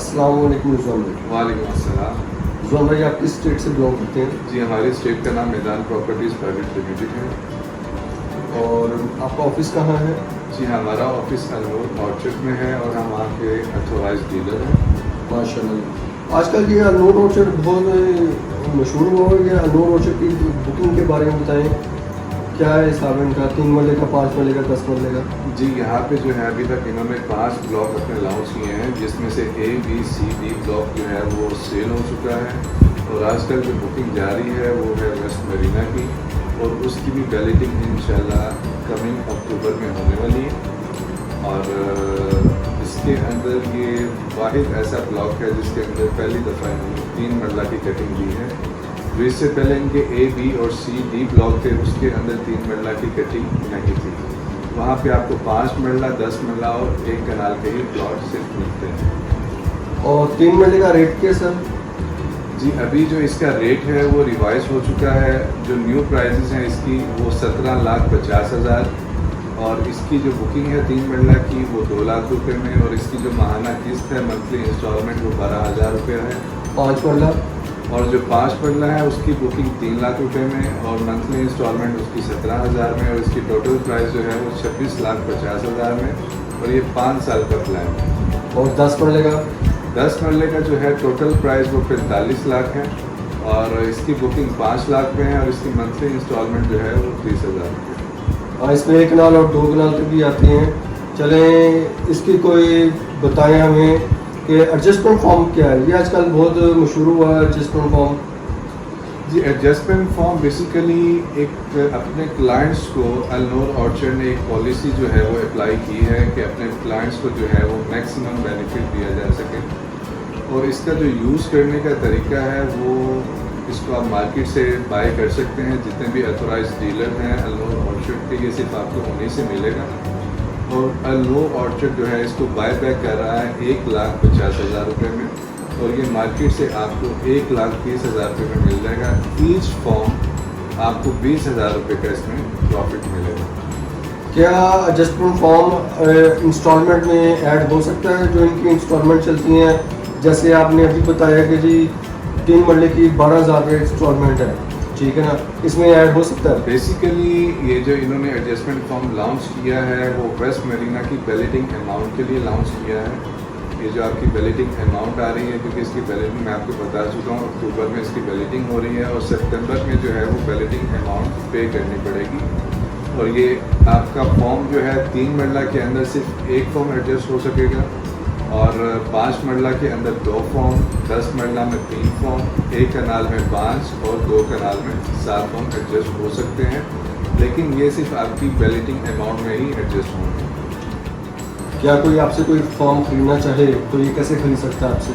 अस्सलाम वालेकुम रिजवान भाई। वालेकुम अस्सलाम। रिजवान भाई आप किस स्टेट से बिलोंग करते हैं? जी, हमारी स्टेट का नाम मैदान प्रॉपर्टीज़ प्राइवेट लिमिटेड है। और आपका ऑफिस कहाँ है? जी, हमारा ऑफिस अनूर ऑर्चर्ड में है और हम वहाँ के अथोराइज डीलर हैं। माशाल्लाह। आजकल ये अनूर ऑर्चर्ड बहुत मशहूर हो गया। अनूर ऑर्चर्ड की बुकिंग के बारे में बताएं, क्या है हिसाब इनका? 3 मरले का, 5 मरले का, 10 मरले का? जी, यहाँ पे जो है अभी तक इन्होंने 5 ब्लॉक अपने लॉन्च किए हैं, जिसमें से A, B, C, D block जो है वो सेल हो चुका है और आजकल जो बुकिंग जारी है वो है वेस्ट मरीना की और उसकी भी बैलेटिंग इंशाल्लाह कमिंग अक्टूबर में होने वाली है। और इसके अंदर ये वाहिद ऐसा ब्लॉक है जिसके अंदर पहली दफ़ा इन्होंने 3 मरला की कटिंग दी है। जो इससे पहले इनके A, B और C, D ब्लॉक थे, उसके अंदर 3 मरला की कटिंग नहीं थी। वहाँ पे आपको 5 मरला, 10 मरला और 1 कनाल के ही प्लॉट सिर्फ मिलते हैं। और 3 मरले का रेट क्या सर? जी, अभी जो इसका रेट है वो रिवाइज हो चुका है। जो न्यू प्राइसेस हैं इसकी वो 17,50,000 और इसकी जो बुकिंग है 3 मरला की वो 2 लाख रुपये में और इसकी जो माहाना किस्त है मंथली इंस्टॉलमेंट वो 12,000 रुपये है। 5 मरला और जो 5 मरला है उसकी बुकिंग 3 लाख रुपए में और मंथली इंस्टॉलमेंट उसकी 17,000 में और इसकी टोटल प्राइस जो है वो 26,50,000 में और ये 5 साल का प्लान है। और 10 मरले का? 10 मरले का जो है टोटल प्राइस वो 45 लाख है और इसकी बुकिंग 5 लाख में है और इसकी मंथली इंस्टॉलमेंट जो है वो 30,000 रुपये। हाँ, इसमें 1 कनाल और 2 कनाल तक भी आती हैं। चलें, इसकी कोई बताएं हमें कि एडजस्टमेंट फॉर्म क्या है? ये आजकल बहुत मशहूर हुआ है एडजस्टमेंट फॉर्म। जी, एडजस्टमेंट फॉर्म बेसिकली एक अपने क्लाइंट्स को अनूर ऑर्चर्ड ने एक पॉलिसी जो है वो अप्लाई की है कि अपने क्लाइंट्स को जो है वो मैक्सिमम बेनिफिट दिया जा सके और इसका जो यूज़ करने का तरीका है वो इसको आप मार्केट से बाय कर सकते हैं। जितने भी अथोराइज डीलर हैं अनूर ऑर्चर्ड के, ये सिर्फ आपको उन्हीं से मिलेगा और अनूर ऑर्चर्ड जो है इसको बाय बैक कर रहा है 1,50,000 रुपये में और ये मार्केट से आपको 1,30,000 रुपये में मिल जाएगा। ईच फॉर्म आपको 20,000 रुपये का इसमें प्रॉफिट मिलेगा। क्या एडजस्टमेंट फॉर्म इंस्टॉलमेंट में ऐड हो सकता है? जो इनकी इंस्टॉलमेंट चलती हैं, जैसे आपने अभी बताया कि जी 3 मरले की 12,000 रुपये इंस्टॉलमेंट है, ठीक है ना, इसमें ऐड हो सकता है? बेसिकली ये जो इन्होंने एडजस्टमेंट फॉर्म लॉन्च किया है वो वेस्ट मरीना की बैलेटिंग अमाउंट के लिए लॉन्च किया है। ये जो आपकी बैलेटिंग अमाउंट आ रही है, क्योंकि इसकी बैलेटिंग मैं आपको बता चुका हूँ, अक्टूबर में इसकी बैलेटिंग हो रही है और सितंबर में जो है वो बैलेटिंग अमाउंट पे करनी पड़ेगी। और ये आपका फॉर्म जो है 3 मरला के अंदर सिर्फ 1 फॉर्म एडजस्ट हो सकेगा और 5 मरला के अंदर 2 फॉर्म, 10 मरला में 3 फॉर्म, 1 कनाल में 5 और 2 कनाल में 7 फॉर्म एडजस्ट हो सकते हैं, लेकिन ये सिर्फ आपकी बैलेटिंग अमाउंट में ही एडजस्ट होंगे। क्या कोई आपसे कोई फॉर्म खरीदना चाहे तो ये कैसे खरीद सकता है आपसे?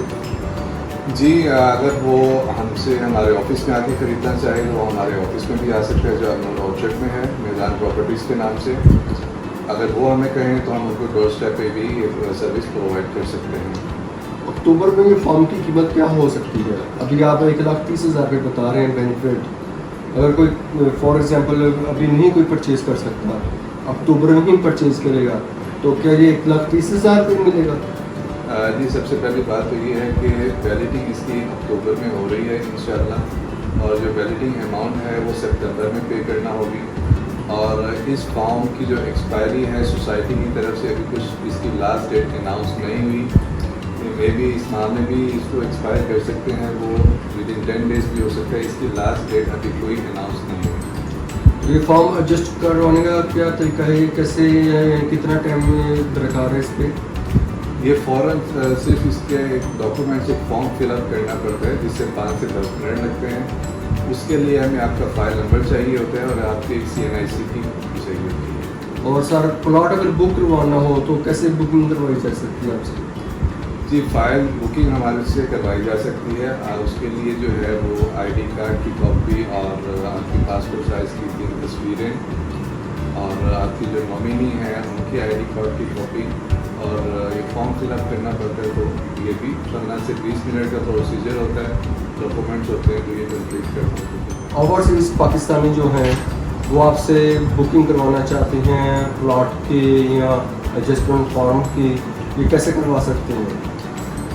जी, अगर वो हमसे हमारे ऑफिस में आके ख़रीदना चाहे तो वो हमारे ऑफिस में भी आ सकते हैं जो अनूर ऑर्चर्ड में है, मैदान प्रॉपर्टीज़ के नाम से। अगर वो हमें कहें तो हम उनको डोर स्टेप पे भी सर्विस प्रोवाइड कर सकते हैं। अक्टूबर में ये फॉर्म की कीमत क्या हो सकती है? अभी आप 1,30,000 रुपये बता रहे हैं बेनिफिट। अगर कोई फॉर एग्जांपल अभी नहीं कोई परचेज़ कर सकता, अक्टूबर में ही परचेज़ करेगा, तो क्या ये 1,30,000 रुपये मिलेगा? जी, सबसे पहली बात तो ये है कि बैलेटिंग इसकी अक्टूबर में हो रही है इंशाल्लाह और जो बैलेटिंग अमाउंट है वो सितंबर में पे करना होगी और इस फॉर्म की जो एक्सपायरी है सोसाइटी की तरफ से अभी कुछ इसकी लास्ट डेट अनाउंस नहीं हुई। मे बी इस माह में भी इसको एक्सपायर कर सकते हैं, वो विद इन 10 डेज़ भी हो सकता है। इसकी लास्ट डेट अभी कोई अनाउंस नहीं हुई। ये फॉर्म एडजस्ट करवाने का क्या तरीका है? कैसे, कितना टाइम दरकार है इस पर? ये फ़ौरन सिर्फ इसके डॉक्यूमेंट्स एक फॉर्म फिलअप करना पड़ता है जिससे 5 से 10 मिनट लगते हैं। उसके लिए हमें आपका फ़ाइल नंबर चाहिए होता है और आपकी एक CNIC की चाहिए होती है। और सर प्लॉट अगर बुक करवाना हो तो कैसे बुकिंग करवाई जा सकती है आपसे? जी, फ़ाइल बुकिंग हमारे से करवाई जा सकती है और उसके लिए जो है वो ID कार्ड की कॉपी और आपकी पासपोर्ट साइज़ की 3 तस्वीरें और आपकी जो नॉमिनी है उनकी ID कार्ड की कॉपी और ये फॉर्म फिलअप करना पड़ता है। तो ये भी 15 से 20 मिनट का प्रोसीजर होता है, डॉक्यूमेंट्स होते हैं तो ये कंप्लीट करना होता है। ओवरसीज पाकिस्तानी जो हैं वो आपसे बुकिंग करवाना चाहते हैं प्लॉट की या एडजस्टमेंट फॉर्म की, ये कैसे करवा सकते हैं?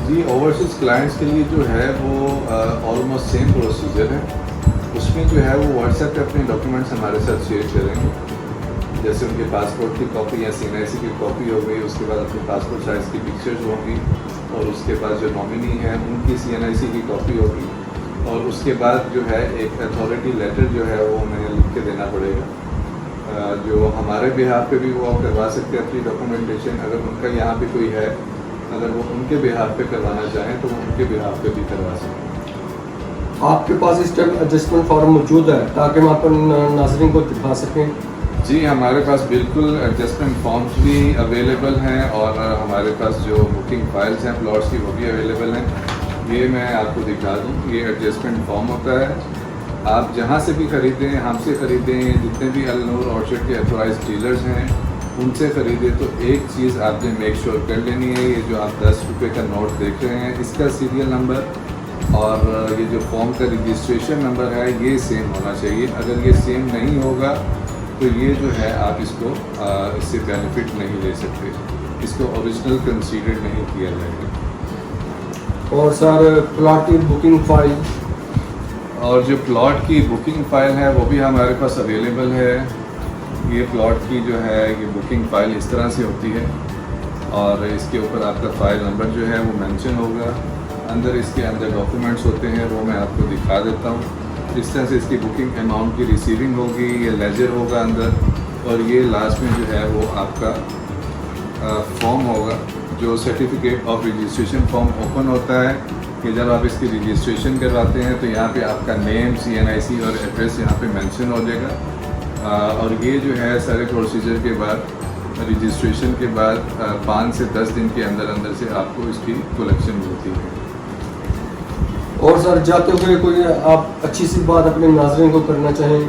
जी ओवरसीज़ क्लाइंट्स के लिए जो है वो ऑलमोस्ट सेम प्रोसीजर है। उसमें जो है वो व्हाट्सएप पे अपने डॉक्यूमेंट्स हमारे साथ शेयर करेंगे, जैसे उनके पासपोर्ट की कॉपी या CNIC की कॉपी हो गई, उसके बाद अपने पासपोर्ट साइज़ की पिक्चर्स होंगी, और उसके बाद जो नॉमिनी है उनकी CNIC की कॉपी होगी, और उसके बाद जो है एक अथॉरिटी लेटर जो है वो उन्हें लिख के देना पड़ेगा, जो हमारे बिहाफ पे भी वो करवा सकते हैं अपनी डॉक्यूमेंटेशन। अगर उनका यहाँ पे कोई है, अगर वो उनके बिहाफ पे करवाना चाहें तो वो उनके बिहाफ पे भी करवा सकते हैं। आपके पास इस टाइम एडजस्टमेंट फॉर्म मौजूद है ताकि हम अपन नाजरीन को दिखा सकें? जी हमारे पास बिल्कुल एडजस्टमेंट फॉर्म्स भी अवेलेबल हैं, और हमारे पास जो बुकिंग फाइल्स हैं प्लॉट्स की वो भी अवेलेबल हैं। ये मैं आपको दिखा दूँ, ये एडजस्टमेंट फॉर्म होता है। आप जहाँ से भी ख़रीदें, हमसे ख़रीदें, जितने भी अलनूर ऑर्चर्ड के अथोराइज्ड डीलर्स हैं उनसे ख़रीदें, तो एक चीज़ आपने मेक श्योर कर लेनी है, ये जो आप 10 रुपये का नोट देख रहे हैं इसका सीरियल नंबर और ये जो फॉर्म का रजिस्ट्रेशन नंबर है ये सेम होना चाहिए। अगर ये सेम नहीं होगा तो ये जो है आप इसको इससे बेनिफिट नहीं ले सकते, इसको ओरिजिनल कंसीडर नहीं किया जाएगा। और सर प्लॉट की बुकिंग फाइल, और जो प्लॉट की बुकिंग फ़ाइल है वो भी हमारे पास अवेलेबल है। ये प्लॉट की जो है ये बुकिंग फ़ाइल इस तरह से होती है, और इसके ऊपर आपका फ़ाइल नंबर जो है वो मेंशन होगा। अंदर इसके अंदर डॉक्यूमेंट्स होते हैं, वो मैं आपको दिखा देता हूँ। इस तरह से इसकी बुकिंग अमाउंट की रिसीविंग होगी, ये लेजर होगा अंदर, और ये लास्ट में जो है वो आपका फॉर्म होगा जो certificate of registration form open होता है कि जब आप इसकी रजिस्ट्रेशन करवाते हैं तो यहाँ पे आपका नेम, CNIC और एड्रेस यहाँ पे मेंशन हो जाएगा। और ये जो है सारे प्रोसीजर के बाद, रजिस्ट्रेशन के बाद 5 से 10 दिन के अंदर अंदर से आपको इसकी कलेक्शन मिलती है। और सर जाते हुए कोई आप अच्छी सी बात अपने नाज़रीन को करना चाहें?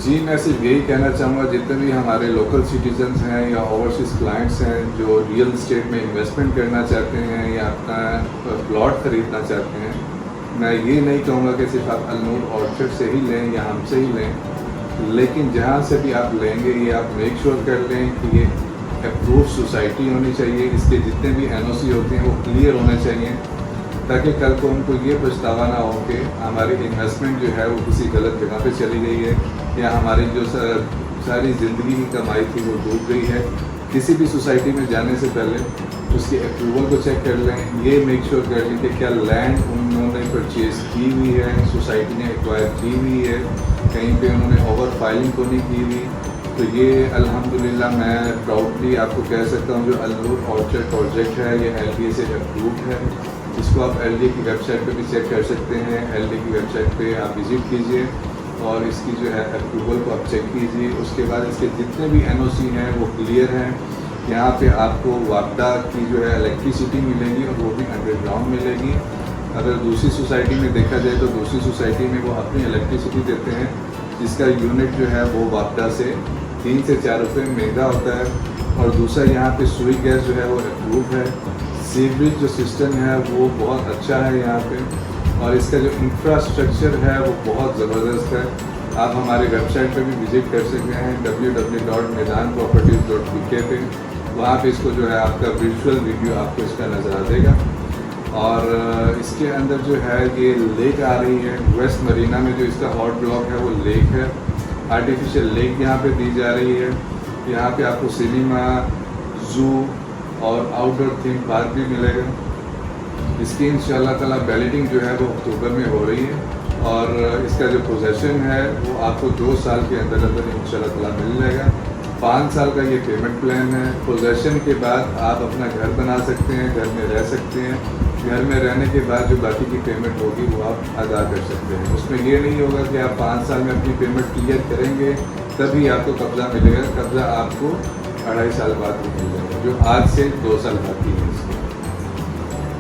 जी मैं सिर्फ यही कहना चाहूँगा, जितने भी हमारे लोकल सिटीजन्स हैं या ओवरसीज़ क्लाइंट्स हैं जो रियल इस्टेट में इन्वेस्टमेंट करना चाहते हैं या अपना प्लॉट ख़रीदना चाहते हैं, मैं ये नहीं कहूँगा कि सिर्फ आप अलनूर ऑर्चर्ड से ही लें या हमसे ही लें, लेकिन जहाँ से भी आप लेंगे ये आप मेक श्योर कर लें कि ये अप्रूव सोसाइटी होनी चाहिए, इसके जितने भी NOC होते हैं वो क्लियर होने चाहिए, ताकि कल को उनको ये पछतावा ना हो कि हमारी इन्वेस्टमेंट जो है वो किसी गलत जगह पे चली गई है, या हमारी जो सारी ज़िंदगी की कमाई थी वो डूब गई है। किसी भी सोसाइटी में जाने से पहले उसके अप्रूवल को चेक कर लें, ये मेक श्योर कर लें कि क्या लैंड उन्होंने परचेज़ की हुई है, सोसाइटी ने एक्वायर की हुई है, कहीं पे उन्होंने ओवर फाइलिंग तो नहीं की हुई। तो ये अल्हम्दुलिल्लाह मैं प्राउडली आपको कह सकता हूँ जो अलनूर ऑर्चर्ड प्रोजेक्ट है ये LDA से अप्रूव्ड है। इसको आप LDA की वेबसाइट पे भी चेक कर सकते हैं। LDA की वेबसाइट पे आप विज़िट कीजिए और इसकी जो है अप्रूवल को आप चेक कीजिए। उसके बाद इसके जितने भी NOC हैं वो क्लियर हैं। यहाँ पे आपको वापडा की जो है इलेक्ट्रिसिटी मिलेगी और वो भी अंडरग्राउंड मिलेगी। अगर दूसरी सोसाइटी में देखा जाए तो दूसरी सोसाइटी में वो अपनी इलेक्ट्रिसिटी देते हैं जिसका यूनिट जो है वो वापडा से 3 से 4 रुपये महंगा होता है। और दूसरा यहाँ पे सुई गैस जो है वो अप्रूव है। सीवरेज जो सिस्टम है वो बहुत अच्छा है यहाँ पे, और इसका जो इंफ्रास्ट्रक्चर है वो बहुत ज़बरदस्त है। आप हमारे वेबसाइट पे भी विज़िट कर सकते हैं www.meydanproperties.pk पे। वहाँ पे इसको जो है आपका विजुअल वीडियो आपको इसका नज़र आ देगा। और इसके अंदर जो है ये लेक आ रही है वेस्ट मरीना में, जो इसका हॉट ब्लॉक है वो लेक है, आर्टिफिशियल लेक यहाँ पे दी जा रही है। यहाँ पे आपको सिनेमा, ज़ू और आउटडोर थीम पार्क भी मिलेगा। इसकी इंशाल्लाह ताला बैलेटिंग जो है वो अक्टूबर में हो रही है, और इसका जो पोजेसन है वो आपको 2 साल के अंदर अंदर इंशाल्लाह ताला मिल जाएगा। 5 साल का ये पेमेंट प्लान है। पोजेसन के बाद आप अपना घर बना सकते हैं, घर में रह सकते हैं। घर में रहने के बाद जो बाकी की पेमेंट होगी वो आप अदा कर सकते हैं। उसमें ये नहीं होगा कि आप 5 साल में अपनी पेमेंट क्लियर करेंगे तभी आपको कब्ज़ा मिलेगा। कब्ज़ा आपको 2.5 साल बाद मिल जाएगा, जो आज से 2 साल बाकी है इसको।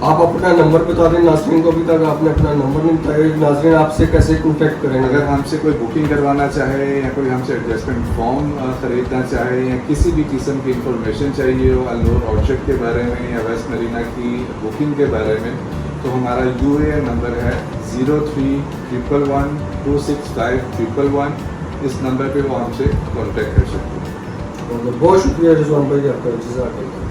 आप अपना नंबर बता दें नाज़रीन को, अभी तक आपने अपना नंबर नहीं बताया। नाज़रीन आपसे कैसे कॉन्टैक्ट करेंगे? अगर हमसे कोई बुकिंग करवाना चाहे या कोई हमसे एडजस्टमेंट फॉर्म ख़रीदना चाहे या किसी भी किस्म की इंफॉर्मेशन चाहिए हो अलनूर ऑर्चर्ड के बारे में या वेस्ट मरीना की बुकिंग के बारे में, तो हमारा UAN नंबर है 0311126511। इस नंबर पे वो हमसे कॉन्टैक्ट कर सकते हैं। बहुत शुक्रिया रिजवान भाई आपका। जज़ाकल्लाह।